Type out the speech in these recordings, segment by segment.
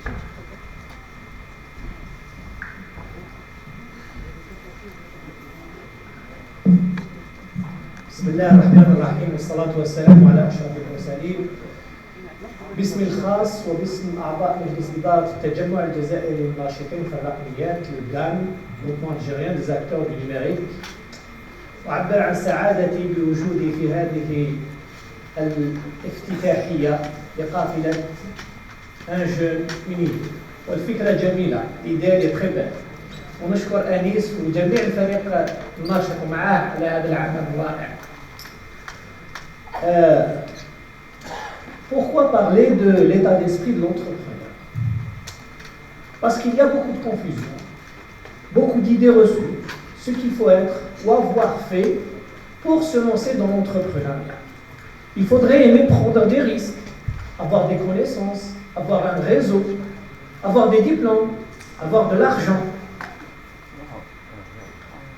بسم الله الرحمن الرحيم والصلاة والسلام على أشرف المرسلين. باسم الخاص وباسم أعضاء مجلس إدارة التجمع الجزائري للناشطين في الرقميات للجان Mouvement algérien des acteurs du numérique. أعبر عن سعادتي بوجودي في هذه الافتتاحية لقافلة Un jeune unique. والفكرة جميلة، l'idée est très belle. ونشكر أنيس وجميع الفريق الناشط معاه على هذا العمل الرائع. Pourquoi parler de l'état d'esprit de l'entrepreneur? Parce qu'il y a beaucoup de confusion, beaucoup d'idées reçues, ce qu'il faut être ou avoir fait pour se lancer dans l'entrepreneuriat. Il faudrait aimer prendre des risques, avoir des connaissances, avoir un réseau, avoir des diplômes, avoir de l'argent,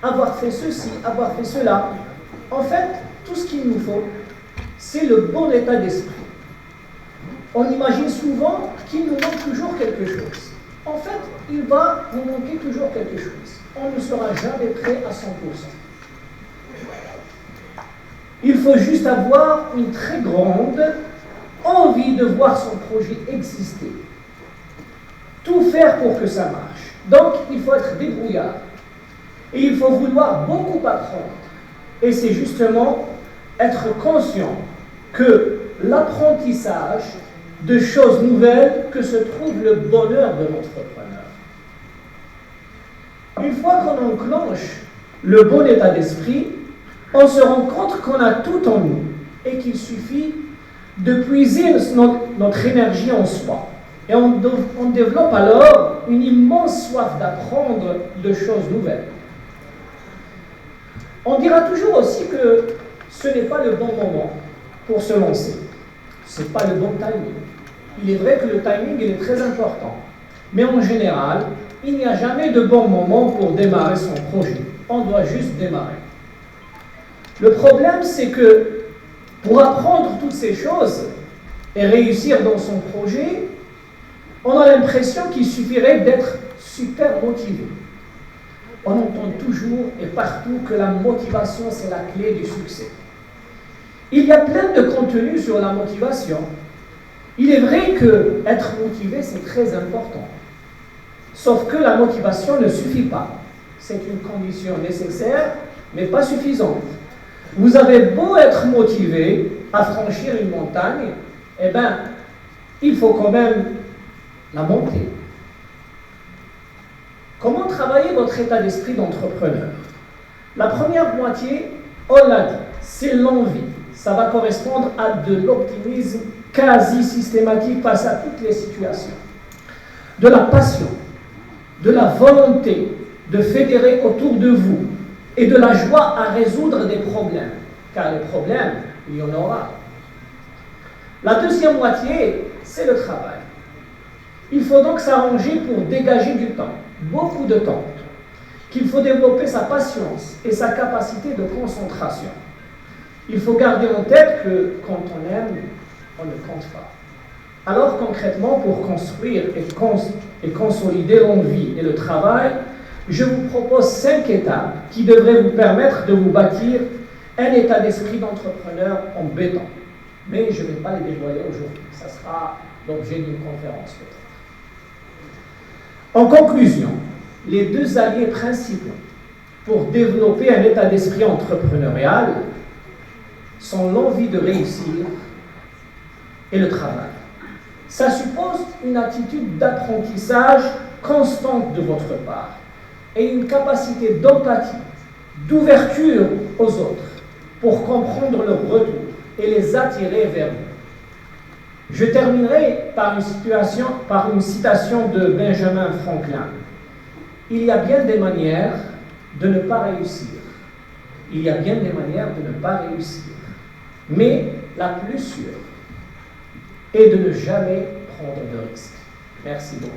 avoir fait ceci, avoir fait cela. En fait, tout ce qu'il nous faut, c'est le bon état d'esprit. On imagine souvent qu'il nous manque toujours quelque chose. En fait, il va nous manquer toujours quelque chose. On ne sera jamais prêt à 100%. Il faut juste avoir une très grande envie de voir son projet exister. Tout faire pour que ça marche. Donc, il faut être débrouillard. Et il faut vouloir beaucoup apprendre. Et c'est justement être conscient que l'apprentissage de choses nouvelles que se trouve le bonheur de l'entrepreneur. Une fois qu'on enclenche le bon état d'esprit, on se rend compte qu'on a tout en nous et qu'il suffit de puiser notre énergie en soi. Et on développe alors une immense soif d'apprendre de choses nouvelles. On dira toujours aussi que ce n'est pas le bon moment pour se lancer. Ce n'est pas le bon timing. Il est vrai que le timing il est très important. Mais en général, il n'y a jamais de bon moment pour démarrer son projet. On doit juste démarrer. Le problème, c'est que pour apprendre toutes ces choses et réussir dans son projet, on a l'impression qu'il suffirait d'être super motivé. On entend toujours et partout que la motivation, c'est la clé du succès. Il y a plein de contenus sur la motivation. Il est vrai qu'être motivé, c'est très important. Sauf que la motivation ne suffit pas. C'est une condition nécessaire, mais pas suffisante. Vous avez beau être motivé à franchir une montagne, eh bien, il faut quand même la monter. Comment travailler votre état d'esprit d'entrepreneur? La première moitié, on l'a dit, c'est l'envie. Ça va correspondre à de l'optimisme quasi systématique face à toutes les situations. De la passion, de la volonté de fédérer autour de vous et de la joie à résoudre des problèmes. Car les problèmes, il y en aura. La deuxième moitié, c'est le travail. Il faut donc s'arranger pour dégager du temps, beaucoup de temps, qu'il faut développer sa patience et sa capacité de concentration. Il faut garder en tête que quand on aime, on ne compte pas. Alors concrètement, pour construire et consolider l'envie et le travail, je vous propose 5 étapes qui devraient vous permettre de vous bâtir un état d'esprit d'entrepreneur en béton. Mais je ne vais pas les dévoiler aujourd'hui, ça sera l'objet d'une conférence peut-être. En conclusion, les deux alliés principaux pour développer un état d'esprit entrepreneurial sont l'envie de réussir et le travail. Ça suppose une attitude d'apprentissage constante de votre part et une capacité d'empathie, d'ouverture aux autres pour comprendre leur retour et les attirer vers vous. Je terminerai par une citation de Benjamin Franklin. Il y a bien des manières de ne pas réussir. Il y a bien des manières de ne pas réussir. Mais la plus sûre est de ne jamais prendre de risques. Merci beaucoup.